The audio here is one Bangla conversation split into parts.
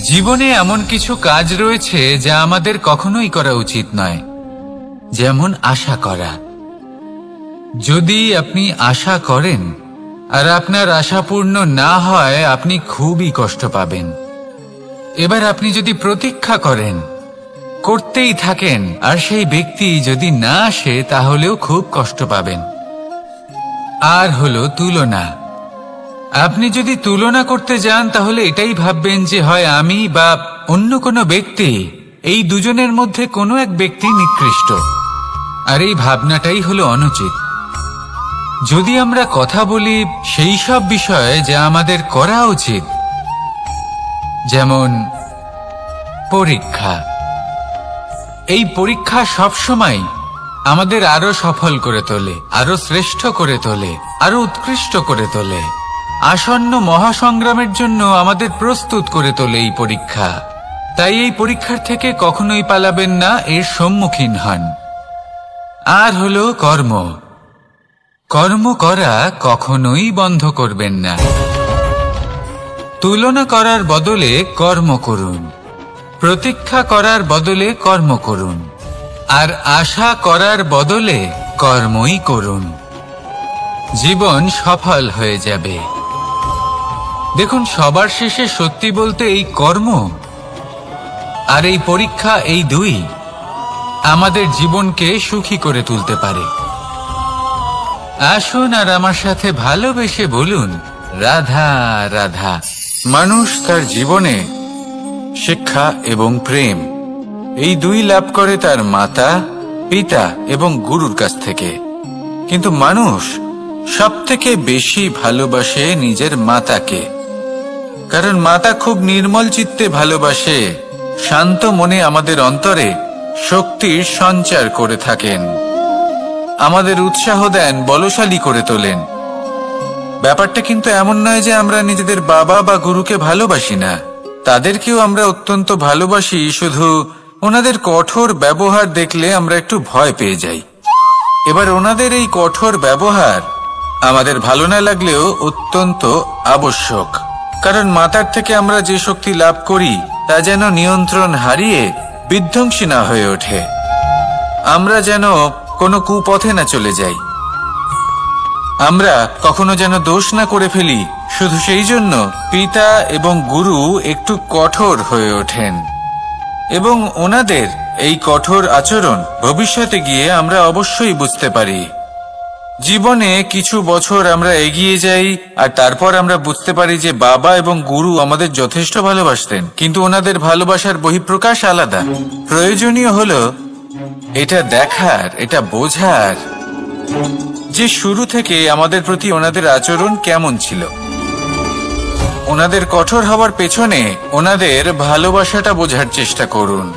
জীবনে এমন কিছু কাজ রয়েছে যা আমাদের কখনোই করা উচিত নয়, যেমন আশা করা। যদি আপনি আশা করেন আর আপনার আশা পূর্ণ না হয়, আপনি খুবই কষ্ট পাবেন। এবার আপনি যদি প্রতীক্ষা করেন, করতেই থাকেন, আর সেই ব্যক্তি যদি না আসে, তাহলেও খুব কষ্ট পাবেন। আর হলো তুলনা। আপনি যদি তুলনা করতে যান, তাহলে এটাই ভাববেন যে হয় আমি বা অন্য কোনো ব্যক্তি, এই দুজনের মধ্যে কোনো এক ব্যক্তি নিকৃষ্ট। আর এই ভাবনাটাই হলো অনুচিত। যদি আমরা কথা বলি সেই সব বিষয়ে যা আমাদের করা উচিত, যেমন পরীক্ষা। এই পরীক্ষা সবসময় আমাদের আরো সফল করে তোলে, আরো শ্রেষ্ঠ করে তোলে, আরো উৎকৃষ্ট করে তোলে। আসন্ন মহাসংগ্রামের জন্য আমাদের প্রস্তুত করে তোলে এই পরীক্ষা। তাই এই পরীক্ষার থেকে কখনোই পালাবেন না, এর সম্মুখীন হন। আর হলো কর্ম। কর্ম করা কখনোই বন্ধ করবেন না। তুলনা করার বদলে কর্ম করুন, প্রতীক্ষা করার বদলে কর্ম করুন, আর আশা করার বদলে কর্মই করুন। জীবন সফল হয়ে যাবে। দেখুন, সবার শেষে সত্যি বলতে এই কর্ম আর এই পরীক্ষা, এই দুই আমাদের জীবনকে সুখী করে তুলতে পারে। আসুন আর আমার সাথে ভালোবেসে বলুন, রাধা রাধা। মানুষ তার জীবনে শিক্ষা এবং প্রেম, এই দুই লাভ করে তার মাতা, পিতা এবং গুরুর কাছ থেকে। কিন্তু মানুষ সবথেকে বেশি ভালোবাসে নিজের মাতাকে, কারণ মাতা খুব নির্মল চিত্তে ভালোবাসে, শান্ত মনে আমাদের অন্তরে শক্তির সঞ্চার করে থাকেন, আমাদের উৎসাহ দেন, বলশালী করে তোলেন। ব্যাপারটা কিন্তু এমন নয় যে আমরা নিজেদের বাবা বা গুরুকে ভালোবাসি না, তাদেরকেও আমরা অত্যন্ত ভালোবাসি, শুধু ওনাদের কঠোর ব্যবহার দেখলে আমরা একটু ভয় পেয়ে যাই। এবার ওনাদের এই কঠোর ব্যবহার আমাদের ভালো না লাগলেও অত্যন্ত আবশ্যক, কারণ মাতার থেকে আমরা যে শক্তি লাভ করি তা যেন নিয়ন্ত্রণ হারিয়ে বিধ্বংসী না হয়ে ওঠে, আমরা যেন কোনো কুপথে না চলে যাই, আমরা কখনো যেন দোষ না করে ফেলি। শুধু সেই জন্য পিতা এবং গুরু একটু কঠোর হয়ে ওঠেন, এবং ওনাদের এই কঠোর আচরণ ভবিষ্যতে গিয়ে আমরা অবশ্যই বুঝতে পারি। জীবনে কিছু বছর আমরা এগিয়ে যাই আর তারপর আমরা বুঝতে পারি যে বাবা এবং গুরু আমাদের যথেষ্ট ভালোবাসতেন, কিন্তু ওনাদের ভালোবাসার বহিঃপ্রকাশ আলাদা। প্রয়োজনীয় হলো এটা দেখার, এটা বোঝার যে শুরু থেকে আমাদের প্রতি ওনাদের আচরণ কেমন ছিল। ওনাদের কঠোর হওয়ার পেছনে ওনাদের ভালোবাসাটা বোঝার চেষ্টা করুন,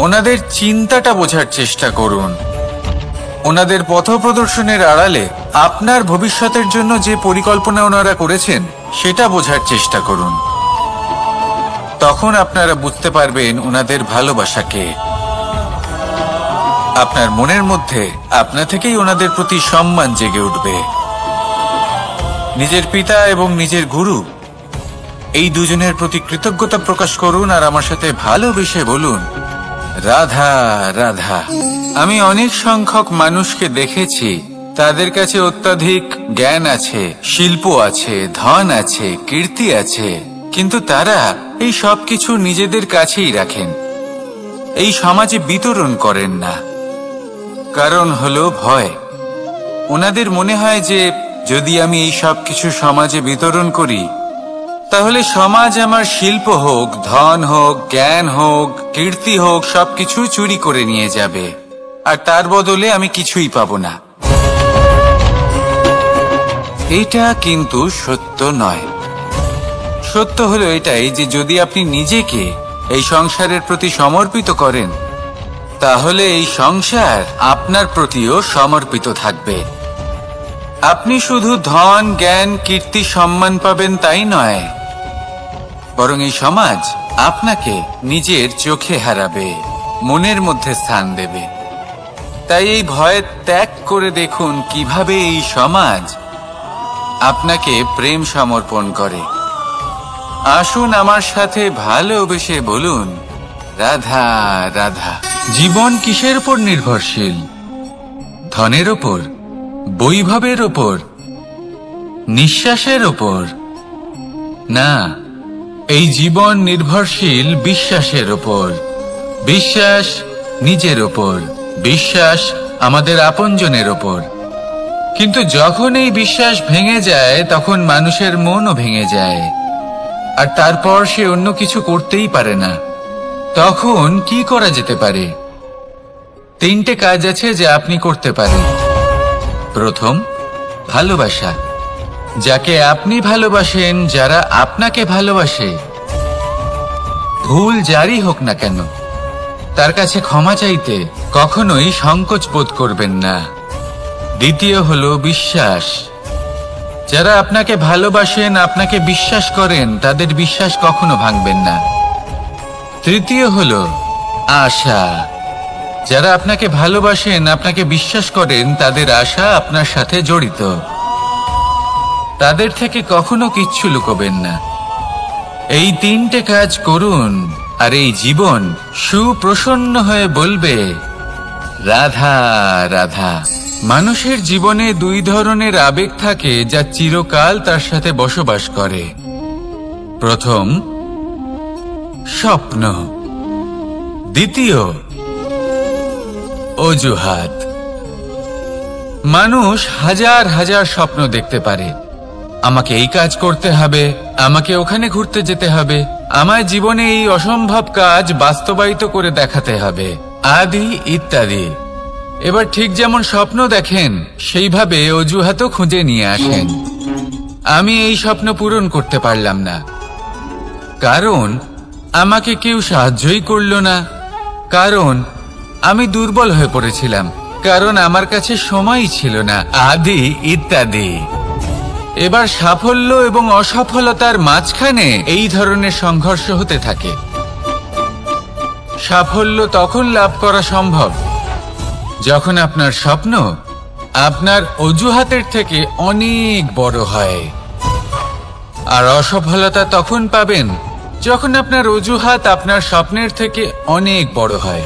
ওনাদের চিন্তাটা বোঝার চেষ্টা করুন, ওনাদের পথপ্রদর্শনের আড়ালে আপনার ভবিষ্যতের জন্য যে পরিকল্পনা ওনারা করেছেন সেটা বোঝার চেষ্টা করুন। তখন আপনারা বুঝতে পারবেন ওনাদের ভালোবাসাকে। আপনার মনের মধ্যে আপনা থেকেই ওনাদের প্রতি সম্মান জেগে উঠবে। নিজের পিতা এবং নিজের গুরু, এই দুজনের প্রতি কৃতজ্ঞতা প্রকাশ করুন আর আমার সাথে ভালোবেসে বলুন, রাধা রাধা। আমি অনেক সংখ্যক মানুষকে দেখেছি, তাদের কাছে অত্যাধিক জ্ঞান আছে, শিল্প আছে, ধন আছে, কীর্তি আছে, কিন্তু তারা এই সব কিছু নিজেদের কাছেই রাখেন, এই সমাজে বিতরণ করেন না। কারণ হলো ভয়। ওনাদের মনে হয় যে যদি আমি এই সব কিছু সমাজে বিতরণ করি, তাহলে সমাজ আমার শিল্প হোক, ধন হোক, জ্ঞান হোক, কীর্তি হোক, সবকিছু চুরি করে নিয়ে যাবে, আর তার বদলে আমি কিছুই পাবো না। এটা কিন্তু সত্য নয়। সত্য হলো এটাই যে যদি আপনি নিজেকে এই সংসারের প্রতি সমর্পিত করেন, তাহলে এই সংসার আপনার প্রতিও সমর্পিত থাকবে। আপনি শুধু ধন, জ্ঞান, কীর্তি, সম্মান পাবেন তাই নয়, বরং এই সমাজ আপনাকে নিজের চোখে হারাবে, মনের মধ্যে স্থান দেবে। তাই এই ভয় ত্যাগ করে দেখুন কিভাবে এই সমাজ আপনাকে প্রেম সমর্পণ করে। আসুন আমার সাথে ভালোবেসে বলুন, রাধা রাধা। জীবন কিসের উপর নির্ভরশীল? ধনের ওপর, বৈভবের ওপর, নিঃশ্বাসের ওপর? না, এই জীবন নির্ভরশীল বিশ্বাসের ওপর। বিশ্বাস নিজের ওপর, বিশ্বাস আমাদের আপনজনের ওপর। কিন্তু যখন এই বিশ্বাস ভেঙে যায় তখন মানুষের মনও ভেঙে যায়, আর তারপর সে অন্য কিছু করতেই পারে না। তখন কি করা যেতে পারে? 3টে কাজ আছে যা আপনি করতে পারেন। প্রথম, ভালোবাসা। যাকে আপনি ভালোবাসেন, যারা আপনাকে ভালোবাসে, ভুল যারই হোক না কেন, তার কাছে ক্ষমা চাইতে কখনোই সংকোচ বোধ করবেন না। দ্বিতীয় হলো বিশ্বাস। যারা আপনাকে ভালোবাসেন, আপনাকে বিশ্বাস করেন, তাদের বিশ্বাস কখনো ভাঙবেন না। তৃতীয় হলো আশা। যারা আপনাকে ভালোবাসেন, আপনাকে বিশ্বাস করেন, তাদের আশা আপনার সাথে জড়িত। তাদের থেকে কখনো কিচ্ছু লুকোবেন না। এই 3টে কাজ করুন, আর এই জীবন সুপ্রসন্ন হয়ে বলবে, রাধা রাধা। মানুষের জীবনে 2 ধরনের আবেগ থাকে যা চিরকাল তার সাথে বসবাস করে। প্রথম, স্বপ্ন। দ্বিতীয়, অজুহাত। মানুষ হাজার হাজার স্বপ্ন দেখতে পারে। আমাকে এই কাজ করতে হবে, আমাকে ওখানে ঘুরতে যেতে হবে, আমার জীবনে এই অসম্ভব কাজ বাস্তবায়িত করে দেখাতে হবে, আদি ইত্যাদি। এবার ঠিক যেমন স্বপ্ন দেখেন, সেইভাবে অজুহাতও খুঁজে নিয়ে আসেন। আমি এই স্বপ্ন পূরণ করতে পারলাম না, কারণ আমাকে কেউ সাহায্যই করল না, কারণ আমি দুর্বল হয়ে পড়েছিলাম, কারণ আমার কাছে সময়ই ছিল না, আদি ইত্যাদি। এবার সাফল্য এবং অসফলতার মাঝখানে এই ধরনের সংঘর্ষ হতে থাকে। সাফল্য তখন লাভ করা সম্ভব যখন আপনার স্বপ্ন আপনার অজুহাতের থেকে অনেক বড় হয়, আর অসফলতা তখন পাবেন যখন আপনার অজুহাত আপনার স্বপ্নের থেকে অনেক বড় হয়।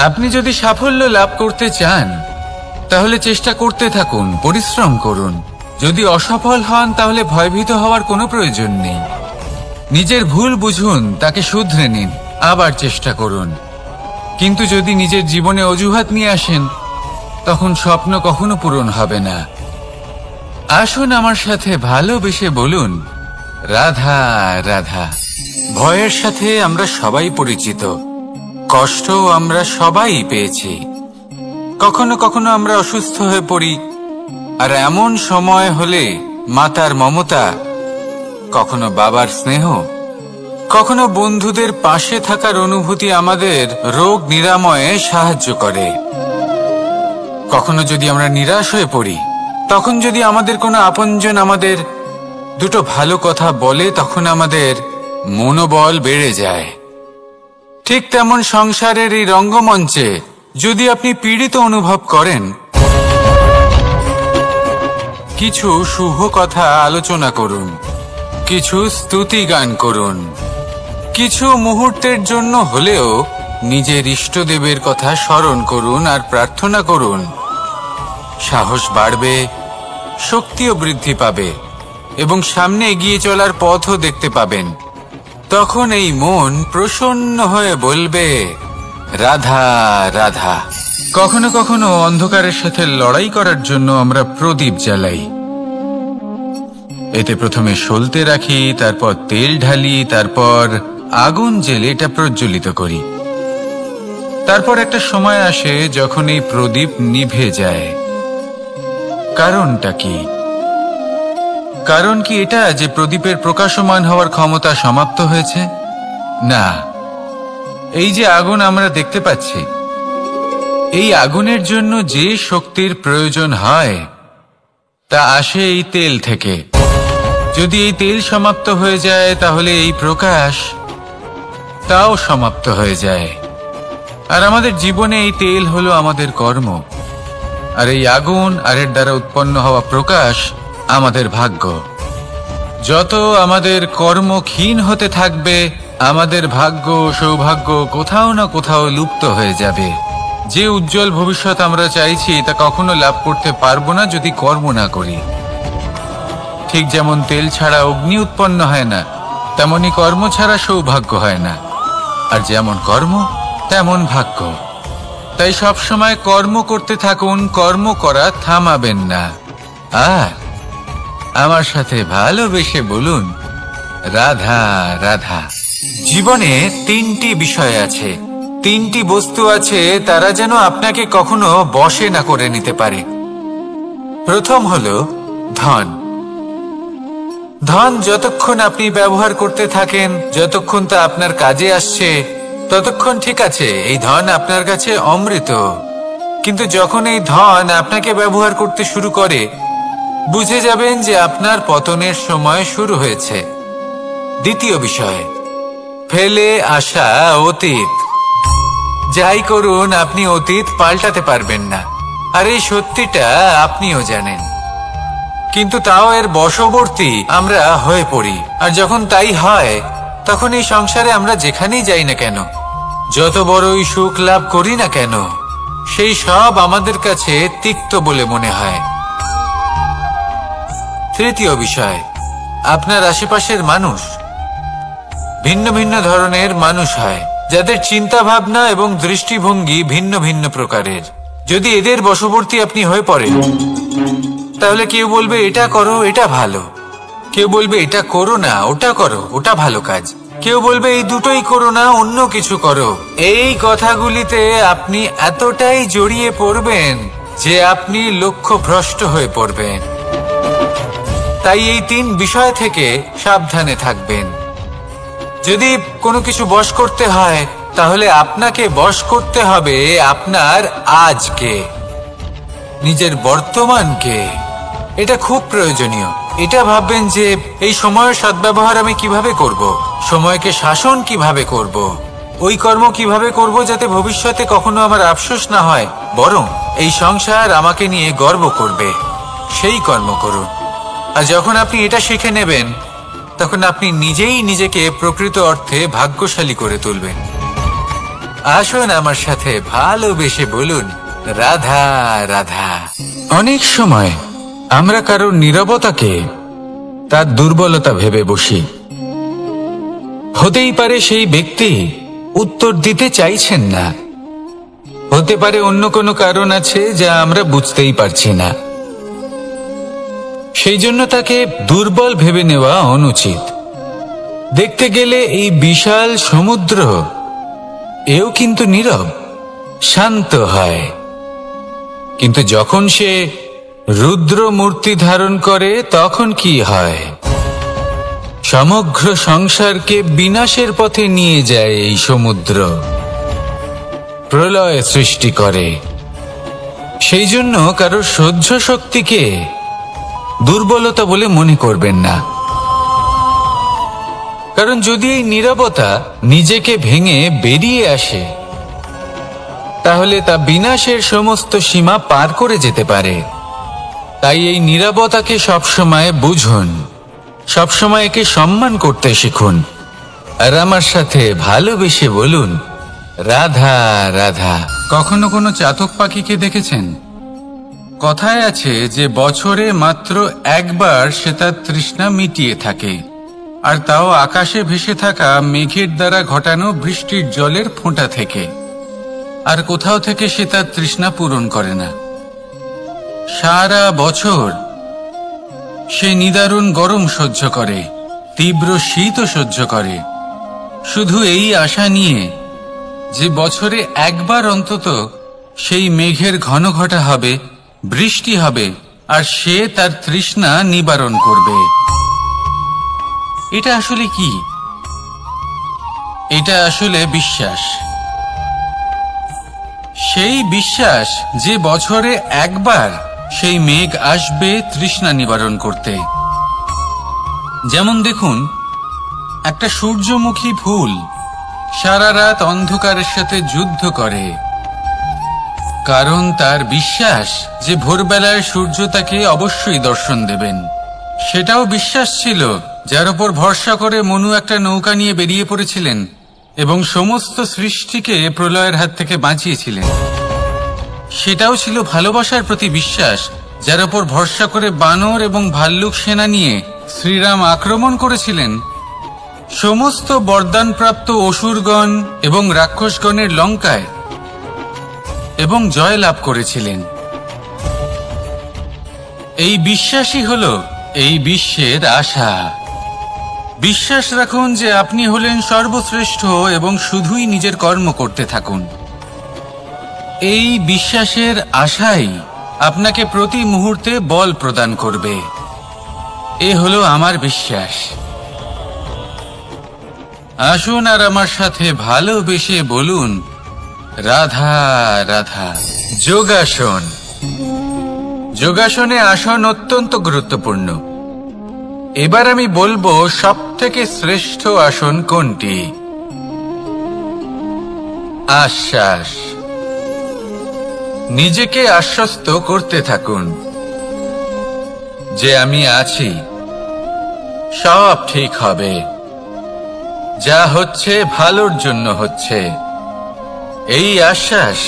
আপনি যদি সাফল্য লাভ করতে চান, তাহলে চেষ্টা করতে থাকুন, পরিশ্রম করুন। যদি অসফল হন, তাহলে ভয়ভীত হওয়ার কোনো প্রয়োজন নেই। নিজের ভুল বুঝুন, তাকে শুধরে নিন, আবার চেষ্টা করুন। কিন্তু যদি নিজের জীবনে অজুহাত নিয়ে আসেন, তখন স্বপ্ন কখনো পূরণ হবে না। আসুন আমার সাথে ভালোবেসে বলুন, রাধা রাধা। ভয়ের সাথে আমরা সবাই পরিচিত, কষ্ট আমরা সবাই পেয়েছি। কখনো কখনো আমরা অসুস্থ হয়ে পড়ি, আর এমন সময় হলে মাতার মমতা, কখনো বাবার স্নেহ, কখনো বন্ধুদের পাশে থাকার অনুভূতি আমাদের রোগ নিরাময়ে সাহায্য করে। কখনো যদি আমরা নিরাশ হয়ে পড়ি, তখন যদি আমাদের কোনো আপনজন আমাদের 2টো ভালো কথা বলে, তখন আমাদের মনোবল বেড়ে যায়। ঠিক তেমন সংসারের এই রঙ্গমঞ্চে যদি আপনি পীড়িত অনুভব করেন, কিছু শুভ কথা আলোচনা করুন, কিছু স্তুতি গান করুন, কিছু মুহূর্তের জন্য হলেও নিজের ইষ্টদেবের কথা স্মরণ করুন আর প্রার্থনা করুন। সাহস বাড়বে, শক্তিও বৃদ্ধি পাবে, এবং সামনে এগিয়ে চলার পথও দেখতে পাবেন। তখন এই মন প্রসন্ন হয়ে বলবে, রাধা রাধা। কখনো কখনো অন্ধকারের সাথে লড়াই করার জন্য আমরা প্রদীপ জ্বালাই। এতে প্রথমে সলতে রাখি, তারপর তেল ঢালি, তারপর আগুন জ্বেলে এটা প্রজ্বলিত করি। তারপর একটা সময় আসে যখন এই প্রদীপ নিভে যায়। কারণটা কি? কারণ কি এটা যে প্রদীপের প্রকাশমান হওয়ার ক্ষমতা সমাপ্ত হয়েছে? না, এই যে আগুন আমরা দেখতে পাচ্ছি, এই আগুনের জন্য যে শক্তির প্রয়োজন হয় তা আসে এই তেল থেকে। যদি এই তেল সমাপ্ত হয়ে যায়, তাহলে এই প্রকাশ তাও সমাপ্ত হয়ে যায়। আর আমাদের জীবনে এই তেল হলো আমাদের কর্ম, আর এই আগুন আর এর দ্বারা উৎপন্ন হওয়া প্রকাশ আমাদের ভাগ্য। যত আমাদের কর্ম ক্ষীণ হতে থাকবে, আমাদের ভাগ্য সৌভাগ্য কোথাও না কোথাও লুপ্ত হয়ে যাবে। যে উজ্জ্বল ভবিষ্যৎ আমরা চাইছি তা কখনো লাভ করতে পারবো না যদি কর্ম না করি। ঠিক যেমন তেল ছাড়া অগ্নি উৎপন্ন হয় না, তেমনি কর্ম ছাড়া সৌভাগ্য হয় না। আর যেমন কর্ম তেমন ভাগ্য। তাই সব সময় কর্ম করতে থাকুন, কর্ম করা থামাবেন না। আর আমার সাথে ভালোবেসে বলুন, রাধা রাধা। জীবনে তিনটি বিষয় আছে, তিনটি বস্তু আছে, তারা যেন আপনাকে কখনো বশে না করে নিতে পারে। প্রথম হলো ধন। ধন যতক্ষণ আপনি ব্যবহার করতে থাকেন, যতক্ষণ তা আপনার কাজে আসছে, ততক্ষণ ঠিক আছে, এই ধন আপনার কাছে অমৃত। কিন্তু যখন এই ধন আপনাকে ব্যবহার করতে শুরু করে, বুঝে যাবেন যে আপনার পতনের সময় শুরু হয়েছে। দ্বিতীয় বিষয়, ফেলে আসা অতীত। যাই করুন, আপনি অতীত পাল্টাতে পারবেন না, আর এই সত্যিটা আপনিও জানেন। কিন্তু তাও এর বশবর্তী আমরা হয়ে পড়ি। আর যখন তাই হয়, তখন এই সংসারে আমরা যেখানেই যাই না কেন, যত বড়ই সুখ লাভ করি না কেন, সেই সব আমাদের কাছে তিক্ত বলে মনে হয়। তৃতীয় বিষয়, আপনার আশেপাশের মানুষ। ভিন্ন ভিন্ন ধরনের মানুষ হয়, যাদের চিন্তা ভাবনা এবং দৃষ্টিভঙ্গি ভিন্ন ভিন্ন প্রকারের। যদি এদের বশবর্তী আপনি হয়ে পড়েন, তাহলে কেউ বলবে এটা করো, এটা ভালো। কেউ বলবে এটা করো না, ওটা করো, ওটা ভালো কাজ। কেউ বলবে এই দুটোই করো না, অন্য কিছু করো। এই কথাগুলিতে আপনি এতটাই জড়িয়ে পড়বেন যে আপনি লক্ষ্যভ্রষ্ট হয়ে পড়বেন। তাই এই তিন বিষয় থেকে সাবধানে থাকবেন। যদি কোনো কিছু বশ করতে হয়, তাহলে আপনাকে বশ করতে হবে আপনার আজকে, নিজের বর্তমানকে। এটা খুব প্রয়োজনীয়। এটা ভাববেন যে এই সময়ের সদ্ব্যবহার আমি কিভাবে করব, সময়কে শাসন কিভাবে করব, ওই কর্ম কিভাবে করব যাতে ভবিষ্যতে কখনো আমার আফসোস না হয়, বরং এই সংসার আমাকে নিয়ে গর্ব করবে, সেই কর্ম করুন। আর যখন আপনি এটা শিখে নেবেন, তখন আপনি নিজেই নিজেকে প্রকৃত অর্থে ভাগ্যশালী করে তুলবেন। আসুন আমার সাথে ভালোবেসে বলুন, রাধা রাধা। অনেক সময় আমরা কারোর নীরবতাকে তার দুর্বলতা ভেবে বসি। হতেই পারে সেই ব্যক্তি উত্তর দিতে চাইছেন না, হতে পারে অন্য কোনো কারণ আছে যা আমরা বুঝতেই পারছি না। সেই জন্য তাকে দুর্বল ভেবে নেওয়া অনুচিত। দেখতে গেলে এই বিশাল সমুদ্র এও কিন্তু নীরব, শান্ত হয়। কিন্তু যখন সে রুদ্র মূর্তি ধারণ করে, তখন কি হয়? সমগ্র সংসারকে বিনাশের পথে নিয়ে যায় এই সমুদ্র, প্রলয় সৃষ্টি করে। সেই জন্য কারো সহ্য শক্তিকে দুর্বলতা বলে মনে করবেন না। কারণ যদি এই নীরবতা নিজেকে ভেঙে বেরিয়ে আসে, তাহলে তা বিনাশের সমস্ত সীমা পার করে যেতে পারে। তাই এই নীরবতাকে সবসময় বুঝুন, সবসময় একে সম্মান করতে শিখুন। আর আমার সাথে ভালোবেসে বলুন, রাধা রাধা। কখনো কোনো চাতক পাখিকে দেখেছেন? কথায় আছে যে বছরে মাত্র একবার সে তার তৃষ্ণা মিটিয়ে থাকে, আর তাও আকাশে ভেসে থাকা মেঘের দ্বারা ঘটানো বৃষ্টির জলের ফোঁটা থেকে। আর কোথাও থেকে সে তার তৃষ্ণা পূরণ করে না। সারা বছর সে নিদারুণ গরম সহ্য করে, তীব্র শীতও সহ্য করে, শুধু এই আশা নিয়ে যে বছরে একবার অন্তত সেই মেঘের ঘন ঘটা হবে, বৃষ্টি হবে, আর সে তার তৃষ্ণা নিবারণ করবে। এটা আসলে কি? এটা আসলে বিশ্বাস। সেই বিশ্বাস যে বছরে একবার সেই মেঘ আসবে তৃষ্ণা নিবারণ করতে। যেমন দেখুন, একটা সূর্যমুখী ফুল সারা রাত অন্ধকারের সাথে যুদ্ধ করে, কারণ তার বিশ্বাস যে ভোরবেলায় সূর্য তাকে অবশ্যই দর্শন দেবেন। সেটাও বিশ্বাস ছিল যার উপর ভরসা করে মনু একটা নৌকা নিয়ে বেরিয়ে পড়েছিলেন এবং সমস্ত সৃষ্টিকে প্রলয়ের হাত থেকে বাঁচিয়েছিলেন। সেটাও ছিল ভালোবাসার প্রতি বিশ্বাস, যার উপর ভরসা করে বানর এবং ভাল্লুক সেনা নিয়ে শ্রীরাম আক্রমণ করেছিলেন সমস্ত বরদানপ্রাপ্ত অসুরগণ এবং রাক্ষসগণের লঙ্কায় এবং জয় লাভ করেছিলেন। এই বিশ্বাসই হল এই বিশ্বের আশা। বিশ্বাস রাখুন যে আপনি হলেন সর্বশ্রেষ্ঠ এবং শুধুই নিজের কর্ম করতে থাকুন। এই বিশ্বাসের আশাই আপনাকে প্রতি মুহূর্তে বল প্রদান করবে। এ হলো আমার বিশ্বাস। আসুন আর আমার সাথে ভালোবেসে বলুন, রাধা রাধা। যোগাসন। যোগাসনে আসন অত্যন্ত গুরুত্বপূর্ণ। এবার আমি বলবো সবথেকে শ্রেষ্ঠ আসন কোনটি। আশ্বাস। নিজেকে আশ্বস্ত করতে থাকুন যে আমি আছি, সব ঠিক হবে, যা হচ্ছে ভালোর জন্য হচ্ছে। এই আশ্বাস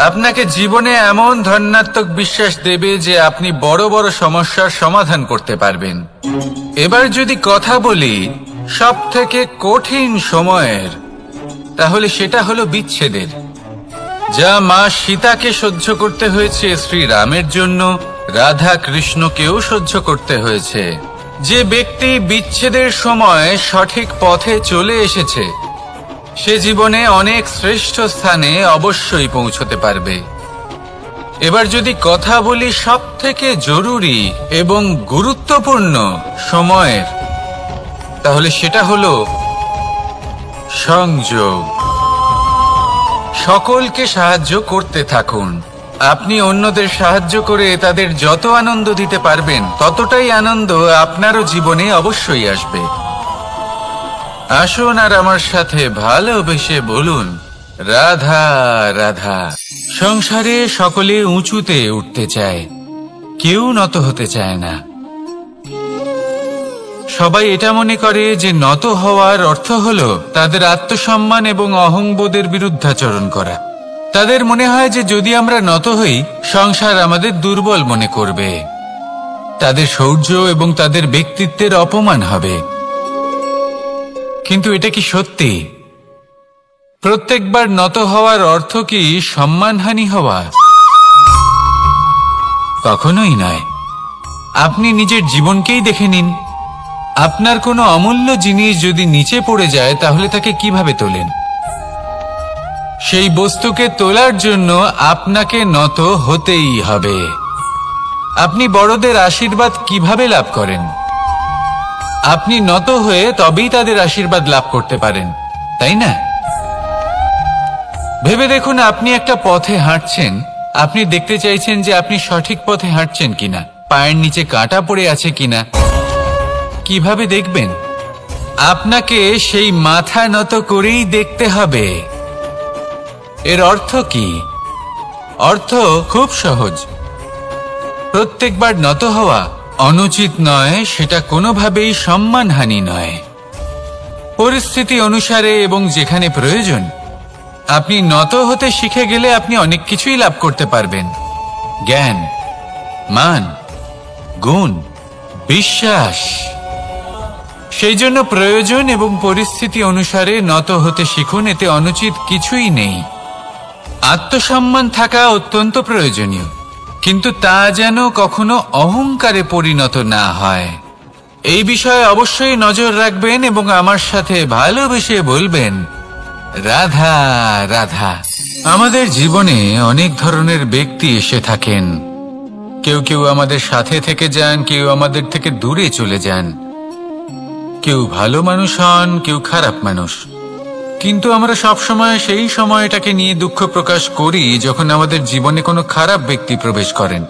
আপনাকে জীবনে এমন ধনাত্মক বিশ্বাস দেবে যে আপনি বড় বড় সমস্যার সমাধান করতে পারবেন। এবার যদি কথা বলি সবথেকে কঠিন সময়ের, তাহলে সেটা হলো বিচ্ছেদের। যা মা সীতাকে সহ্য করতে হয়েছে শ্রীরামের জন্য, রাধা কৃষ্ণকেও সহ্য করতে হয়েছে। যে ব্যক্তি বিচ্ছেদের সময় সঠিক পথে চলে এসেছে সে জীবনে অনেক শ্রেষ্ঠ স্থানে অবশ্যই পৌঁছতে পারবে। এবার যদি কথা বলি সবথেকে জরুরি এবং গুরুত্বপূর্ণ সময়ের, তাহলে সেটা হলো সংযোগ। সকলকে সাহায্য করতে থাকুন। আপনি অন্যদের সাহায্য করে তাদের যত আনন্দ দিতে পারবেন ততটাই আনন্দ আপনারও জীবনে অবশ্যই আসবে। আসুন আর আমার সাথে ভালোবেসে বলুন, রাধা রাধা। সংসারে সকলে উঁচুতে উঠতে চায়, কেউ নত হতে চায় না। সবাই এটা মনে করে যে নত হওয়ার অর্থ হলো তাদের আত্মসম্মান এবং অহংবোধের বিরুদ্ধাচরণ করা। তাদের মনে হয় যে যদি আমরা নত হই সংসার আমাদের দুর্বল মনে করবে, তাদের শৌর্য এবং তাদের ব্যক্তিত্বের অপমান হবে। কিন্তু এটা কি সত্যি? প্রত্যেকবার নত হওয়ার অর্থ কি সম্মানহানি হওয়া? কখনোই নয়। আপনি নিজের জীবনকেই দেখে নিন। আপনার কোনো অমূল্য জিনিস যদি নিচে পড়ে যায় তাহলে তাকে কিভাবে তোলেন? সেই বস্তুকে তোলার জন্য আপনাকে নত হতেই হবে। আপনি বড়দের আশীর্বাদ কিভাবে লাভ করেন? আপনি নত হয়ে তবেই তাদের আশীর্বাদ লাভ করতে পারেন, তাই না? ভেবে দেখুন, আপনি একটা পথে হাঁটছেন, আপনি দেখতে চাইছেন যে আপনি সঠিক পথে হাঁটছেন কিনা, পায়ের নিচে কাঁটা পড়ে আছে কিনা। কিভাবে দেখবেন? আপনাকে সেই মাথা নত করেই দেখতে হবে। এর অর্থ কি? অর্থ খুব সহজ। প্রত্যেকবার নত হওয়া অনুচিত নয়, সেটা কোনোভাবেই সম্মানহানি নয়। পরিস্থিতি অনুসারে এবং যেখানে প্রয়োজন আপনি নত হতে শিখে গেলে আপনি অনেক কিছুই লাভ করতে পারবেন। জ্ঞান, মান, গুণ, বিশ্বাস। সেই জন্য প্রয়োজন এবং পরিস্থিতি অনুসারে নত হতে শিখুন, এতে অনুচিত কিছুই নেই। আত্মসম্মান থাকা অত্যন্ত প্রয়োজনীয়, কিন্তু তা যেন কখনো অহংকারে পরিণত না হয়। এই বিষয়ে অবশ্যই নজর রাখবেন এবং আমার সাথে ভালোবেসে বলবেন, রাধা রাধা। আমাদের জীবনে অনেক ধরনের ব্যক্তি এসে থাকেন। কেউ কেউ আমাদের সাথে থেকে যান, কেউ আমাদের থেকে দূরে চলে যান। কেউ ভালো মানুষ হন, কেউ খারাপ মানুষ। কিন্তু আমরা সবসময় সেই সময়টাকে নিয়ে দুঃখ প্রকাশ করি যখন আমাদের জীবনে কোনো খারাপ ব্যক্তি প্রবেশ করেন।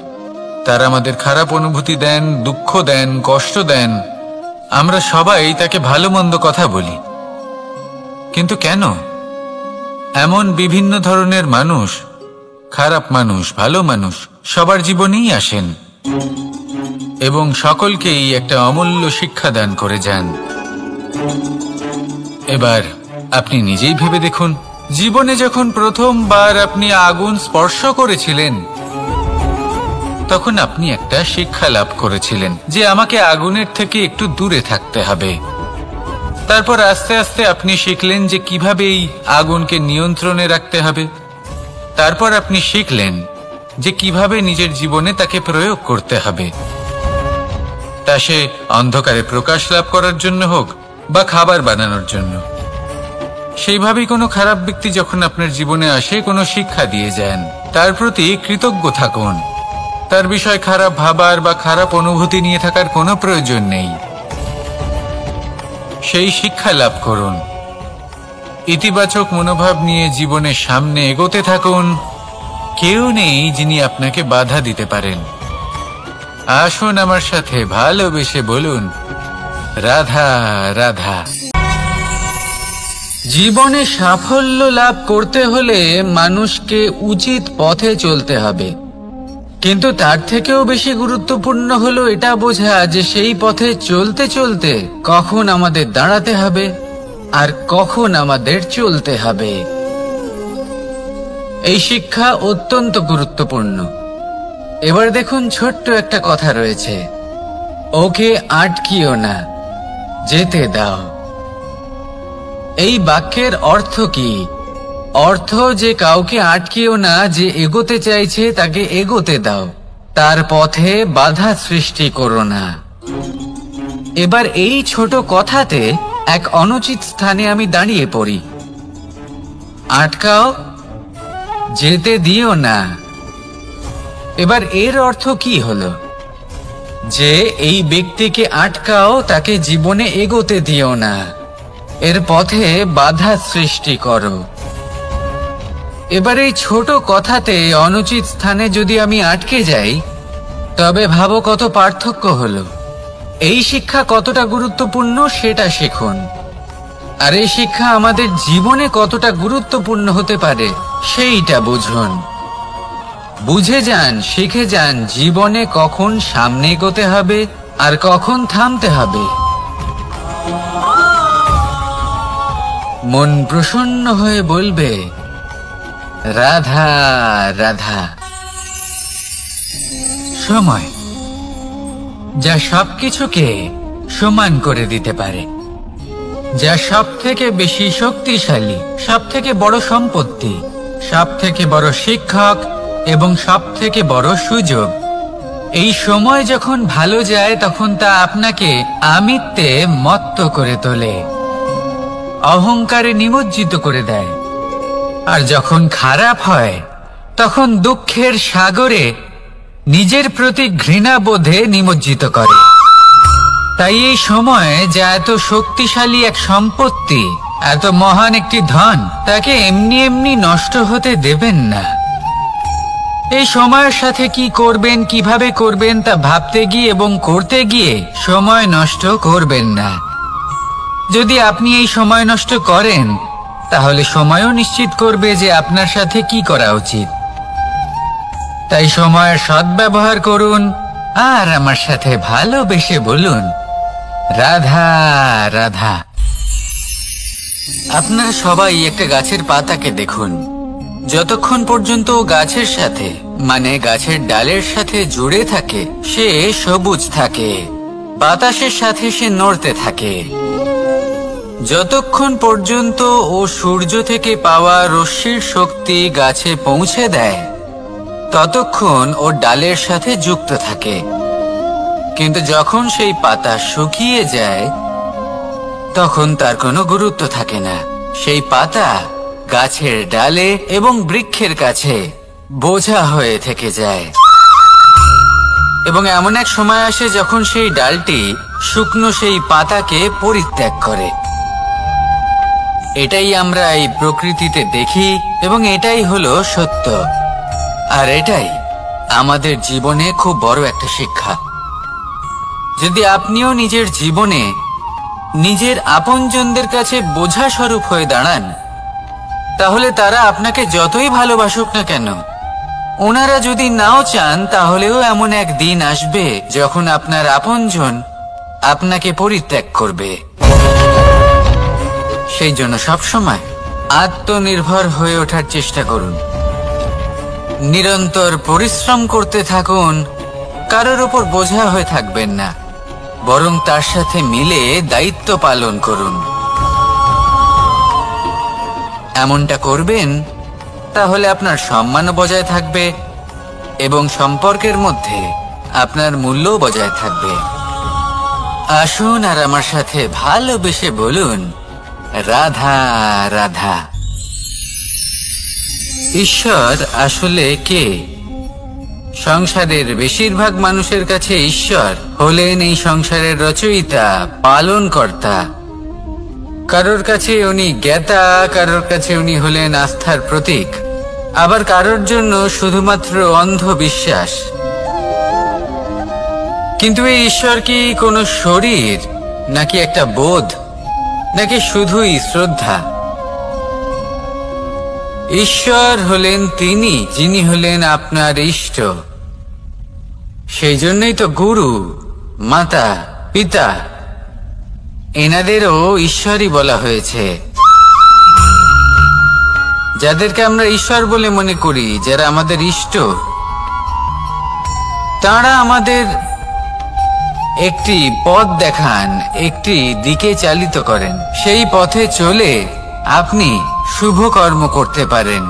তারা আমাদের খারাপ অনুভূতি দেন, দুঃখ দেন, কষ্ট দেন। আমরা সবাই তাকে ভালো মন্দ কথা বলি, কিন্তু কেন? এমন বিভিন্ন ধরনের মানুষ, খারাপ মানুষ, ভালো মানুষ সবার জীবনেই আসেন এবং সকলকেই একটা অমূল্য শিক্ষা দান করে যান। এবার আপনি নিজেই ভেবে দেখুন, জীবনে যখন প্রথমবার আপনি আগুন স্পর্শ করেছিলেন, তখন আপনি একটা শিক্ষা লাভ করেছিলেন যে আমাকে আগুনের থেকে একটু দূরে থাকতে হবে। তারপর আস্তে আস্তে আপনি শিখলেন যে কিভাবে এই আগুনকে নিয়ন্ত্রণে রাখতে হবে। তারপর আপনি শিখলেন যে কিভাবে নিজের জীবনে তাকে প্রয়োগ করতে হবে, তা সে অন্ধকারে প্রকাশ লাভ করার জন্য হোক বা খাবার বানানোর জন্য। সেইভাবেই কোনো খারাপ ব্যক্তি যখন আপনার জীবনে আসে, কোনো শিক্ষা দিয়ে যান, তার প্রতি কৃতজ্ঞ থাকুন। তার বিষয় খারাপ ভাবার বা খারাপ অনুভূতি নিয়ে থাকার কোনো প্রয়োজন নেই। সেই শিক্ষা লাভ করুন, ইতিবাচক মনোভাব নিয়ে জীবনের সামনে এগোতে থাকুন। কেউ নেই যিনি আপনাকে বাধা দিতে পারেন। আসুন আমার সাথে ভালোবেসে বলুন, রাধা রাধা। জীবনে সাফল্য লাভ করতে হলে মানুষকে উচিত পথে চলতে হবে, কিন্তু তার থেকেও বেশি গুরুত্বপূর্ণ হলো এটা বোঝা যে সেই পথে চলতে চলতে কখন আমাদের দাঁড়াতে হবে আর কখন আমাদের চলতে হবে। এই শিক্ষা অত্যন্ত গুরুত্বপূর্ণ। এবার দেখুন, ছোট্ট একটা কথা রয়েছে, ওকে আটকিও না, যেতে দাও। এই বাক্যের অর্থ কি? অর্থ যে কাউকে আটকিও না, যে এগোতে চাইছে তাকে এগোতে দাও, তার পথে বাধা সৃষ্টি করো না। এবার এই ছোট কথাতে এক অনুচিত স্থানে আমি দাঁড়িয়ে পড়ি। আটকাও, যেতে দিও না। এবার এর অর্থ কি হলো? যে এই ব্যক্তিকে আটকাও, তাকে জীবনে এগোতে দিও না, এর পথে বাধা সৃষ্টি করো। এবার এই ছোট কথাতে অনুচিত স্থানে যদি আমি আটকে যাই, তবে ভাবো কত পার্থক্য হলো। এই শিক্ষা কতটা গুরুত্বপূর্ণ সেটা শিখুন, আর এই শিক্ষা আমাদের জীবনে কতটা গুরুত্বপূর্ণ হতে পারে সেইটা বুঝুন। বুঝে যান, শিখে যান জীবনে কখন সামনে এগোতে হবে আর কখন থামতে হবে। মন প্রসন্ন হয়ে বলবে, রাধা রাধা। সময় যা সবকিছুকে সমান করে দিতে পারে, যা সব থেকে বেশি শক্তিশালী, সব থেকে বড় সম্পত্তি, সব থেকে বড় শিক্ষক এবং সব থেকে বড় সুযোগ। এই সময় যখন ভালো যায় তখন তা আপনাকে আমিত্বে মত্ত করে তোলে, অহংকারে নিমজ্জিত করে দেয়। আর যখন খারাপ হয় তখন দুঃখের সাগরে নিজের প্রতি ঘৃণাবোধে নিমজ্জিত করে। তাই এই সময় যা এত শক্তিশালী এক সম্পত্তি, এত মহান একটি ধন, তাকে এমনি এমনি নষ্ট হতে দেবেন না। এই সময়ের সাথে কি করবেন, কিভাবে করবেন তা ভাবতে গিয়ে এবং করতে গিয়ে সময় নষ্ট করবেন না। যদি আপনি এই সময় নষ্ট করেন, তাহলে সময়ও নিশ্চিত করবে যে আপনার সাথে কি করা উচিত। তাই সময়ের সদ্ব্যবহার করুন আর আমার সাথে ভালোবেসে বলুন, রাধা রাধা। আপনারা সবাই একটা গাছের পাতাকে দেখুন, যতক্ষণ পর্যন্ত গাছের সাথে মানে গাছের ডালের সাথে জুড়ে থাকে সে সবুজ থাকে, বাতাসের সাথে সে নড়তে থাকে। যতক্ষণ পর্যন্ত ও সূর্য থেকে পাওয়া রশ্মির শক্তি গাছে পৌঁছে দেয়, ততক্ষণ ও ডালের সাথে যুক্ত থাকে। কিন্তু যখন সেই পাতা শুকিয়ে যায়, তখন তার কোনো গুরুত্ব থাকে না। সেই পাতা গাছের ডালে এবং বৃক্ষের কাছে বোঝা হয়ে থেকে যায়। এবং এমন এক সময় আসে যখন সেই ডালটি শুকনো সেই পাতাকে পরিত্যাগ করে। এটাই আমরা এই প্রকৃতিতে দেখি এবং এটাই হলো সত্য। আর এটাই আমাদের জীবনে খুব বড় একটা শিক্ষা। যদি আপনিও নিজের জীবনে নিজের আপনজনদের কাছে বোঝা স্বরূপ হয়ে দাঁড়ান, তাহলে তারা আপনাকে যতই ভালোবাসুক না কেন, ওনারা যদি নাও চান তাহলেও এমন এক দিন আসবে যখন আপনার আপনজন আপনাকে পরিত্যাগ করবে। সেই জন্য সবসময় আত্মনির্ভর হয়ে ওঠার চেষ্টা করুন। নিরন্তর পরিশ্রম করতে থাকুন, কারোর উপর বোঝা হয়ে থাকবেন না, বরং তার সাথে মিলে দায়িত্ব পালন করুন। এমনটা করবেন তাহলে আপনার সম্মানও বজায় থাকবে এবং সম্পর্কের মধ্যে আপনার মূল্যও বজায় থাকবে। আসুন আর আমার সাথে ভালোবেসে বলুন, রাধা রাধা। ঈশ্বর আসলে কে? সংসারের বেশিরভাগ মানুষের কাছে ঈশ্বর হলেন এই সংসারের রচয়িতা, পালনকর্তা। কারোর কাছে উনি জ্ঞাতা, কারোর কাছে উনি হলেন আস্থার প্রতীক, আবার কারোর জন্য শুধুমাত্র অন্ধবিশ্বাস। কিন্তু এই ঈশ্বর কি কোনো শরীর, নাকি একটা বোধ, নাকি শুধুই শ্রদ্ধা? ঈশ্বর হলেন তিনি যিনি হলেন আপনার ইষ্ট। সেই জন্যই তো গুরু, মাতা, পিতা এনাদেরও ঈশ্বরই বলা হয়েছে। যাদেরকে আমরা ঈশ্বর বলে মনে করি, যারা আমাদের ইষ্ট, তারা আমাদের একটি পথ দেখান, একটি দিকে চালিত করেন। সেই পথে চলে আপনি শুভ কর্ম করতে পারেন।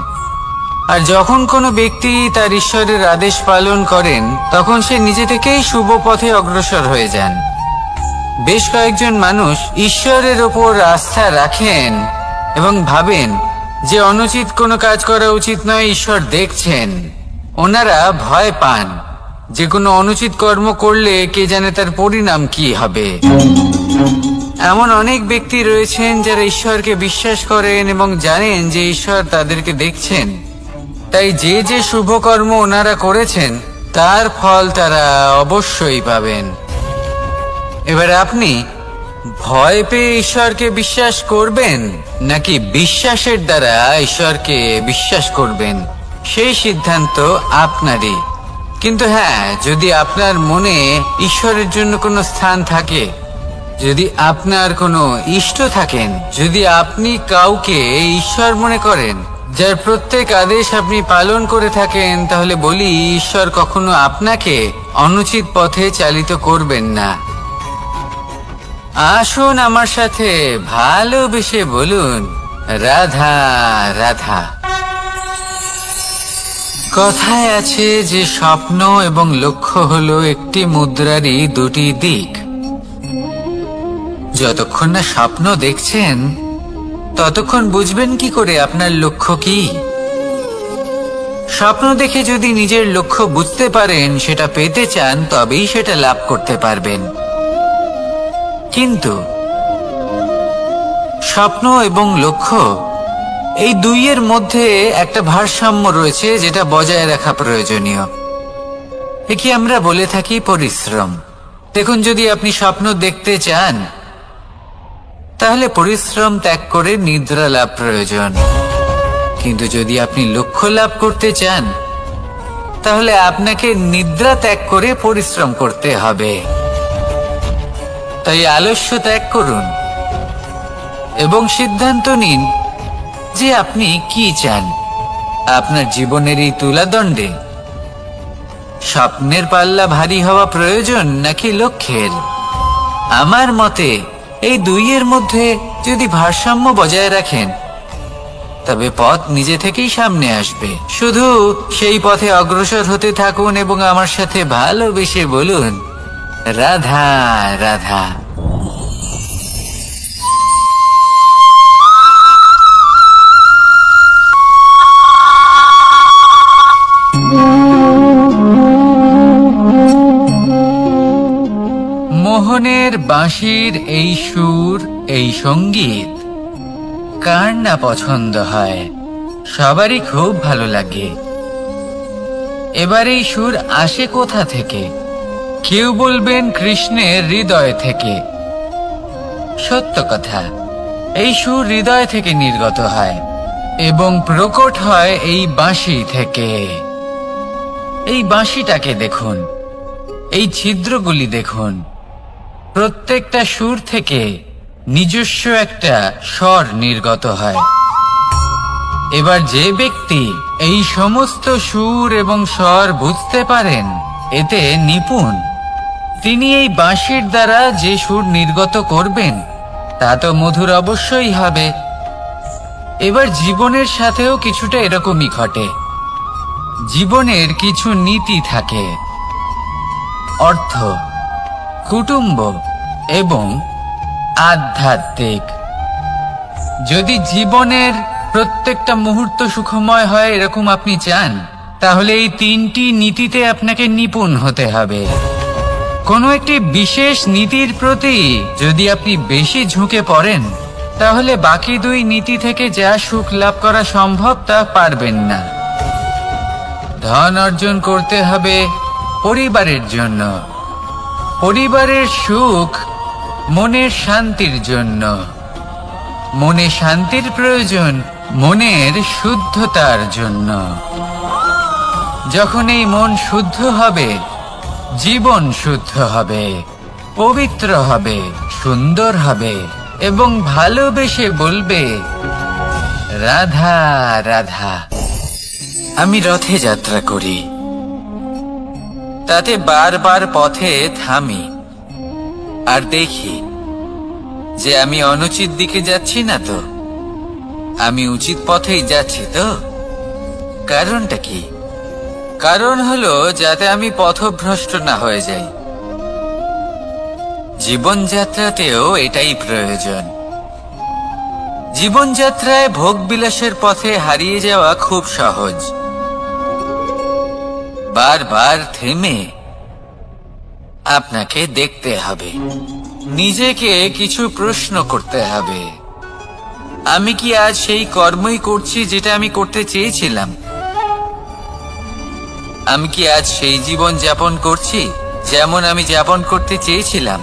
আর যখন কোনো ব্যক্তি তার ঈশ্বরের আদেশ পালন করেন, তখন সে নিজে থেকেই শুভ পথে অগ্রসর হয়ে যান। বেশ কয়েকজন মানুষ ঈশ্বরের ওপর আস্থা রাখেন এবং ভাবেন যে অনুচিত কোনো কাজ করা উচিত নয়, ঈশ্বর দেখছেন। ওনারা ভয় পান যে কোনো অনুচিত কর্ম করলে কে জানে তার পরিণাম কি হবে। এমন অনেক ব্যক্তি রয়েছেন যারা ঈশ্বরকে বিশ্বাস করেন এবং জানেন যে ঈশ্বর তাদেরকে দেখছেন, তাই যে যে শুভ কর্ম ওনারা করেছেন তার ফল তারা অবশ্যই পাবেন। এবার আপনি ভয় পেয়ে ঈশ্বরকে বিশ্বাস করবেন নাকি বিশ্বাসের দ্বারা ঈশ্বরকে বিশ্বাস করবেন, সেই সিদ্ধান্ত আপনারই। কিন্তু হ্যাঁ, যদি আপনার মনে ঈশ্বরের জন্য কোনো স্থান থাকে, যদি আপনার কোনো ইষ্ট থাকেন, যদি আপনি কাউকে ঈশ্বর মনে করেন, যার প্রত্যেক আদেশ আপনি পালন করে থাকেন, তাহলে বলি ঈশ্বর কখনো আপনাকে অনুচিত পথে চালিত করবেন না। আসুন আমার সাথে ভালোবেসে বলুন, রাধা রাধা। কথায় আছে যে স্বপ্ন এবং লক্ষ্য হলো একটি মুদ্রারই দুটি দিক। যতক্ষণ না স্বপ্ন দেখছেন ততক্ষণ বুঝবেন কি করে আপনার লক্ষ্য কি? স্বপ্ন দেখে যদি নিজের লক্ষ্য বুঝতে পারেন, সেটা পেতে চান, তবেই সেটা লাভ করতে পারবেন। কিন্তু স্বপ্ন এবং লক্ষ্য এই দুইয়ের মধ্যে একটা ভারসাম্য রয়েছে, যেটা বজায় রাখা প্রয়োজনীয়। একে আমরা বলে থাকি পরিশ্রম। দেখুন, যদি আপনি স্বপ্ন দেখতে চান, তাহলে পরিশ্রম ত্যাগ করে নিদ্রা লাভ প্রয়োজন। কিন্তু যদি আপনি লক্ষ্য লাভ করতে চান, তাহলে আপনাকে নিদ্রা ত্যাগ করে পরিশ্রম করতে হবে। তাই আলস্য ত্যাগ করুন এবং সিদ্ধান্ত নিন যে আপনি কি চান। আপনার জীবনের এই তুলাদণ্ডে স্বপ্নের পাল্লা ভারী হওয়া প্রয়োজন নাকি লক্ষ্যের? আমার মতে এই দুইয়ের মধ্যে যদি ভারসাম্য বজায় রাখেন, তবে পথ নিজে থেকেই সামনে আসবে। শুধু সেই পথে অগ্রসর হতে থাকুন এবং আমার সাথে ভালোবেসে বলুন, রাধা রাধা। মোহনের বাঁশির এই সুর, এই সঙ্গীত কার না পছন্দ হয়? সবারই খুব ভালো লাগে। এবার এই সুর আসে কোথা থেকে? কেউ বলবেন কৃষ্ণের হৃদয় থেকে, সত্য কথা, এই সুর হৃদয় থেকে নির্গত হয় এবং প্রকট হয় এই বাঁশি থেকে। এই বাঁশিটাকে দেখুন, এই ছিদ্রগুলি দেখুন, প্রত্যেকটা সুর থেকে নিজস্ব একটা স্বর নির্গত হয়। এবার যে ব্যক্তি এই সমস্ত সুর এবং স্বর বুঝতে পারেন, এতে নিপুণ, তিনি এই বাঁশির দ্বারা যে সুর নির্গত করবেন তা তো মধুর অবশ্যই হবে। এবার জীবনের সাথেও কিছুটা এরকমই ঘটে। জীবনের কিছু নীতি থাকে, অর্থ, কুটুম্ব এবং আধ্যাত্মিক। যদি জীবনের প্রত্যেকটা মুহূর্ত সুখময় হয় এরকম আপনি চান, তাহলে এই তিনটি নীতিতে আপনাকে নিপুণ হতে হবে। কোনো একটি বিশেষ নীতির প্রতি যদি আপনি বেশি ঝুঁকে পড়েন, তাহলে বাকি দুই নীতি থেকে যা সুখ লাভ করা সম্ভব তা পারবেন না। ধন অর্জন করতে হবে পরিবারের জন্য, পরিবারের সুখ মনের শান্তির জন্য। মনে শান্তির প্রয়োজন মনের শুদ্ধতার জন্য। যখন এই মন শুদ্ধ হবে, জীবন শুদ্ধ হবে, পবিত্র হবে, সুন্দর হবে এবং ভালোবেসে বলবে, রাধা রাধা। আমি রথে যাত্রা করি, তাতে বারবার পথে থামি আর দেখি যে আমি অনুচিত দিকে যাচ্ছি না তো, আমি উচিত পথেই যাচ্ছি তো। কারণটা কি? কারণ হলো যাতে আমি পথভ্রষ্ট না হয়ে যাই। জীবনযাত্রাতেও এটাই প্রয়োজন। জীবনযাত্রায় ভোগ বিলাসের পথে হারিয়ে যাওয়া খুব সহজ। বারবার থেমে আপনাকে দেখতে হবে, নিজেকে কিছু প্রশ্ন করতে হবে। আমি কি আজ সেই কর্মই করছি যেটা আমি করতে চেয়েছিলাম? আমি কি আজ সেই জীবন যাপন করছি যেমন আমি যাপন করতে চেয়েছিলাম?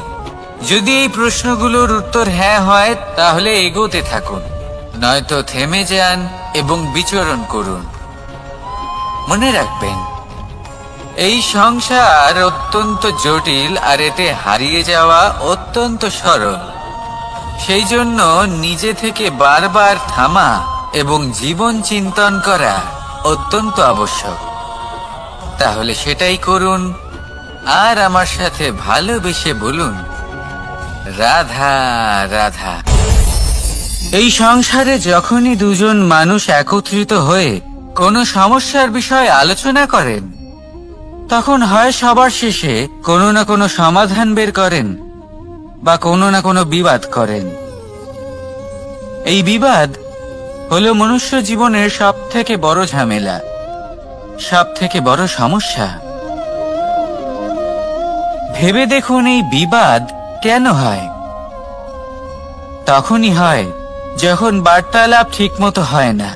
যদি এই প্রশ্নগুলোর উত্তর হ্যাঁ হয়, তাহলে এগোতে থাকুন, নয়তো থেমে যান এবং বিচরণ করুন। মনে রাখবেন, এই সংসার অত্যন্ত জটিল আর এতে হারিয়ে যাওয়া অত্যন্ত সরল। সেই জন্য নিজে থেকে বারবার থামা এবং জীবন চিন্তন করা অত্যন্ত আবশ্যক। তাহলে সেটাই করুন আর আমার সাথে ভালোবেসে বলুন, রাধা রাধা। এই সংসারে যখনই দুজন মানুষ একত্রিত হয়ে কোনো সমস্যার বিষয়ে আলোচনা করেন, তখন হয় সবার শেষে কোনো না কোনো সমাধান বের করেন বা কোনো না কোনো বিবাদ করেন। এই বিবাদ হলো মনুষ্য জীবনের সব থেকে বড় ঝামেলা, সব থেকে বড় সমস্যা। ভেবে দেখুন, এই বিবাদ কেন হয়? তখনই হয় যখন বার্তালাপ ঠিকমতো হয় না।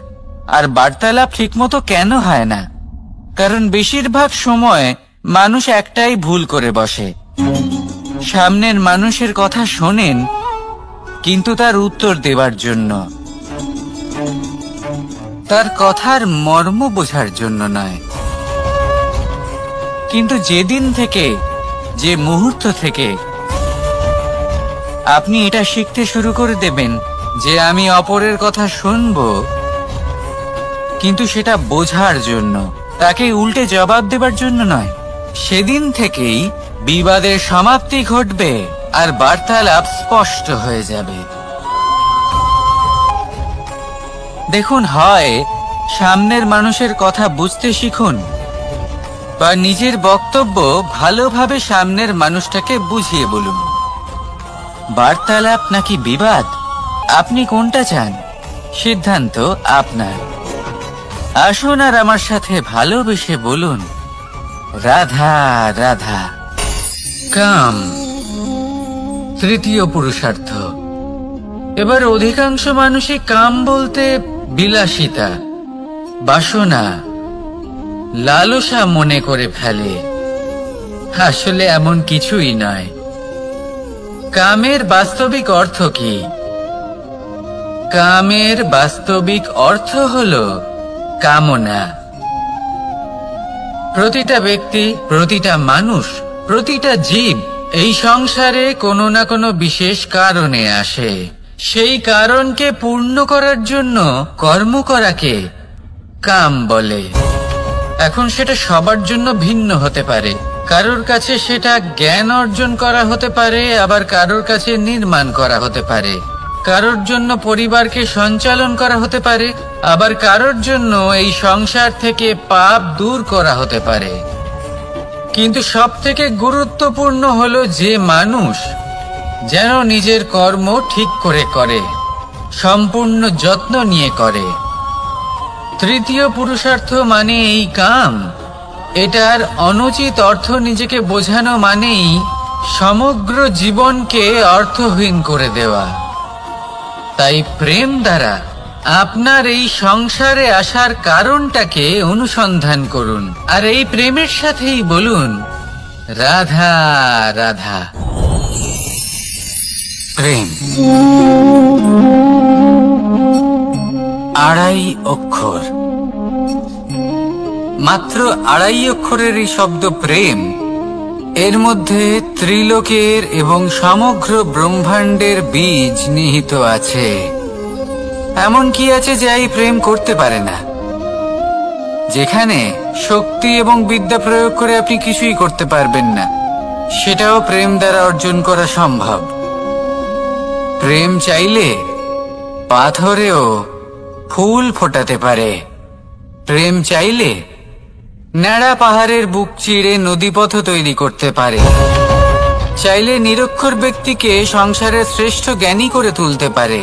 আর বার্তালাপ ঠিকমতো কেন হয় না? কারণ বেশিরভাগ সময় মানুষ একটাই ভুল করে বসে। সামনের মানুষের কথা শোনেন, কিন্তু তার উত্তর দেবার জন্য, তার কথার মর্ম বোঝার জন্য নয়। কিন্তু যেদিন থেকে, যে মুহূর্ত থেকে আপনি এটা শিখতে শুরু করে দেবেন যে আমি অপরের কথা শুনব, কিন্তু সেটা বোঝার জন্য, তাকে উল্টে জবাব দেবার জন্য নয়, সেদিন থেকেই বিবাদের সমাপ্তি ঘটবে আর বার্তালাপ স্পষ্ট হয়ে যাবে। দেখুন, হয় সামনের মানুষের কথা বুঝতে শিখুন বা নিজের বক্তব্য ভালোভাবে সামনের মানুষটাকে বুঝিয়ে বলুন। বার্তালাপ নাকি বিবাদ, আপনি কোনটা চান? সিদ্ধান্ত আপনার। আসুন আর আমার সাথে ভালোবেসে বলুন, রাধা রাধা। কাম, তৃতীয় পুরুষার্থ। এবার অধিকাংশ মানুষই কাম বলতে বিলাসিতা, বাসনা, লালসা মনে করে ফেলে। আসলে এমন কিছুই নয়। কামের বাস্তবিক অর্থ কি? কামের বাস্তবিক অর্থ হলো কামনা। প্রতিটা ব্যক্তি, প্রতিটা মানুষ, প্রতিটা জীব এই সংসারে কোনো না কোনো বিশেষ কারণে আসে। সেই কারণকে পূর্ণ করার জন্য কর্ম করাকে কাম বলে। এখন সেটা সবার জন্য ভিন্ন হতে পারে। কারোর কাছে সেটা জ্ঞান অর্জন করা হতে পারে, আবার কারোর কাছে নির্মাণ করা হতে পারে। কারোর জন্য পরিবারকে সঞ্চালন করা হতে পারে, আবার কারোর জন্য এই সংসার থেকে পাপ দূর করা হতে পারে। কিন্তু সবথেকে গুরুত্বপূর্ণ হলো যে মানুষ যেন নিজের কর্ম ঠিক করে করে, সম্পূর্ণ যত্ন নিয়ে করে। তৃতীয় পুরুষার্থ মানে এই কাম। এটার অনুচিত অর্থ নিজেকে বোঝানো মানেই সমগ্র জীবনকে অর্থহীন করে দেওয়া। তাই প্রেম দ্বারা আপনার এই সংসারে আসার কারণটাকে অনুসন্ধান করুন, আর এই প্রেমের সাথেই বলুন রাধা রাধা। প্রেম 2.5 অক্ষর, মাত্র 2.5 অক্ষরের এই শব্দ প্রেম, এর মধ্যে ত্রিলোকের এবং সমগ্র ব্রহ্মাণ্ডের বীজ নিহিত আছে। এমন কি আছে যে এই প্রেম করতে পারে না? যেখানে শক্তি এবং বিদ্যা প্রয়োগ করে আপনি কিছুই করতে পারবেন না, সেটাও প্রেম দ্বারা অর্জন করা সম্ভব। প্রেম চাইলে পাথরেও ফুল ফোটাতে পারে। প্রেম চাইলে ন্যাড়া পাহাড়ের বুক চিড়ে নদীপথ তৈরি করতে পারে। চাইলে নিরক্ষর ব্যক্তিকে সংসারের শ্রেষ্ঠ জ্ঞানী করে তুলতে পারে।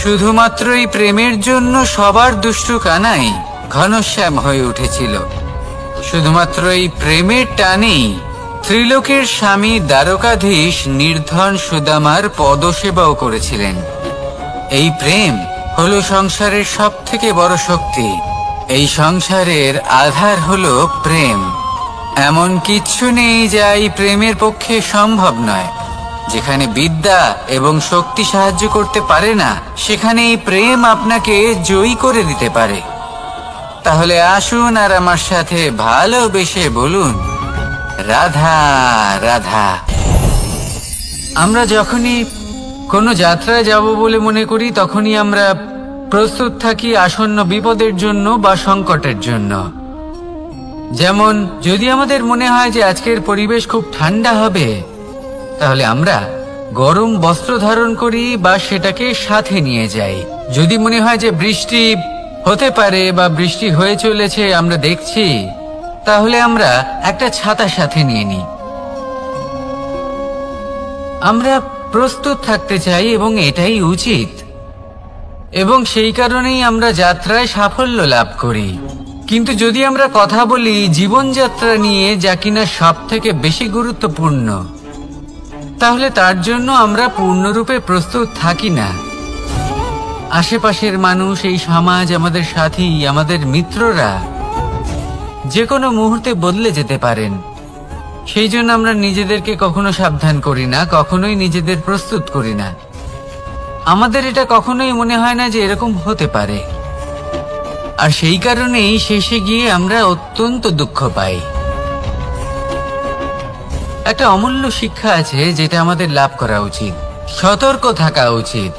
শুধুমাত্র এই প্রেমের জন্য সবার দুষ্টু কানাই ঘনশ্যাম হয়ে উঠেছিল। শুধুমাত্র এই প্রেমের টানেই ত্রিলোকের স্বামী দ্বারকাধীশ নির্ধন সুদামার পদসেবাও করেছিলেন। এই প্রেম হলো সংসারের সবথেকে বড় শক্তি। এই সংসারের আধার হলো প্রেম। এমন কিচ্ছু নেই যা এই প্রেমের পক্ষে সম্ভব নয়। যেখানে বিদ্যা এবং শক্তি সাহায্য করতে পারে না, সেখানে এই প্রেম আপনাকে জয়ী করে দিতে পারে। তাহলে আসুন আর আমার সাথে ভালোবেসে বলুন রাধা রাধা। আমরা যখনই কোনো যাত্রায় যাব বলে মনে করি, তখনই আমরা প্রস্তুত থাকি আসন্ন বিপদের জন্য বা সংকটের জন্য। যেমন যদি আমাদের মনে হয় যে আজকের পরিবেশ খুব ঠান্ডা হবে, তাহলে আমরা গরম বস্ত্র ধারণ করি বা সেটাকে সাথে নিয়ে যাই। যদি মনে হয় যে বৃষ্টি হতে পারে বা বৃষ্টি হয়ে চলেছে, আমরা দেখছি, তাহলে আমরা একটা ছাতা সাথে নিয়ে নিই। আমরা প্রস্তুত থাকতে চাই এবং এটাই উচিত, এবং সেই কারণেই আমরা যাত্রায় সাফল্য লাভ করি। কিন্তু যদি আমরা কথা বলি জীবনযাত্রা নিয়ে, যা কিনা সব থেকে বেশি গুরুত্বপূর্ণ, তাহলে তার জন্য আমরা পূর্ণরূপে প্রস্তুত থাকি না। আশেপাশের মানুষ, এই সমাজ, আমাদের সাথী, আমাদের মিত্ররা যে কোনো মুহূর্তে বদলে যেতে পারেন। সেই জন্য আমরা নিজেদেরকে কখনো সাবধান করি না, কখনোই নিজেদের প্রস্তুত করি না। আমাদের এটা কখনোই মনে হয় না যে এরকম হতে পারে, আর সেই কারণেই শেষে গিয়ে আমরা অত্যন্ত দুঃখ পাই। একটা অমূল্য শিক্ষা আছে যেটা আমাদের লাভ করা উচিত। সতর্ক থাকা উচিত।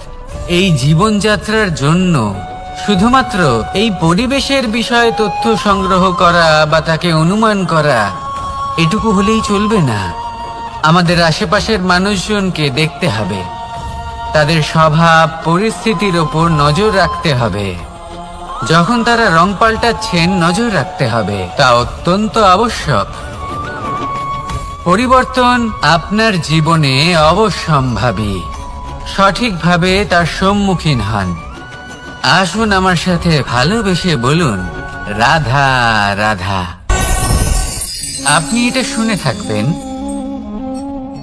এই জীবনযাত্রার জন্য শুধুমাত্র এই পরিবেশের বিষয়ে তথ্য সংগ্রহ করা বা তাকে অনুমান করা, এটুকু হলেই চলবে না। আমাদের আশেপাশের মানুষজনকে দেখতে হবে, তাদের স্বভাব পরিস্থিতির ওপর নজর রাখতে হবে। যখন তারা রং পাল্টাচ্ছেন, নজর রাখতে হবে। তা অত্যন্ত আবশ্যক। পরিবর্তন আপনার জীবনে অবশ্যম্ভাবী। সঠিকভাবে তার সম্মুখীন হন। আসুন আমার সাথে ভালোবেসে বলুন রাধা রাধা। আপনি এটা শুনে থাকবেন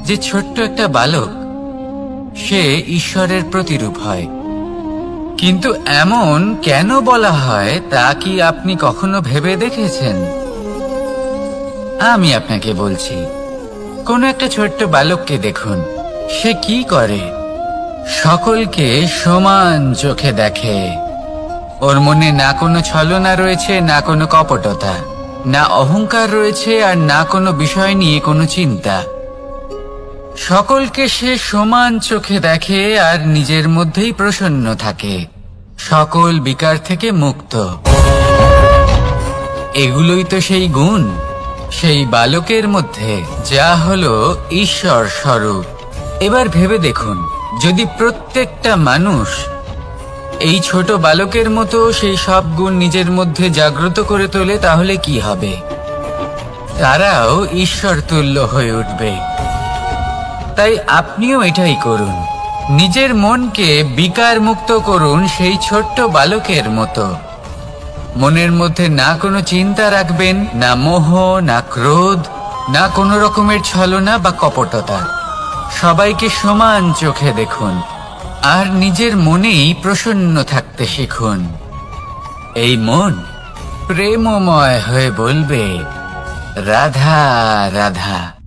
যে ছোট্ট একটা বালক, সে ঈশ্বরের প্রতিরূপ হয়। কিন্তু এমন কেন বলা হয় তা কি আপনি কখনো ভেবে দেখেছেন? আমি আপনাকে বলছি, কোনো একটা ছোট্ট বালককে দেখুন। সে কি করে? সকলকে সমান চোখে দেখে। ওর মনে না কোনো ছলনা রয়েছে, না কোনো কপটতা, না অহংকার রয়েছে, আর না কোনো বিষয় নিয়ে কোনো চিন্তা। সকলকে সে সমান চোখে দেখে আর নিজের মধ্যেই প্রসন্ন থাকে, সকল বিকার থেকে মুক্ত। এগুলোই তো সেই গুণ, সেই বালকের মধ্যে, যা হলো ঈশ্বর স্বরূপ। এবার ভেবে দেখুন, যদি প্রত্যেকটা মানুষ এই ছোট বালকের মতো সেই সব গুণ নিজের মধ্যে জাগ্রত করে তোলে, তাহলে কি হবে? তারাও ঈশ্বর তুল্য হয়ে উঠবে। তাই আপনিও এটাই করুন, নিজের মনকে বিকার মুক্ত করুন সেই ছোট্ট বালকের মতো। মনের মধ্যে না কোনো চিন্তা রাখবেন, না মোহ, না ক্রোধ, না কোনো রকমের ছলনা বা কপটতা। সবাইকে সমান চোখে দেখুন আর নিজের মনেই প্রসন্ন থাকতে শিখুন। এই মন প্রেমময় হয়ে বলবে, রাধা রাধা।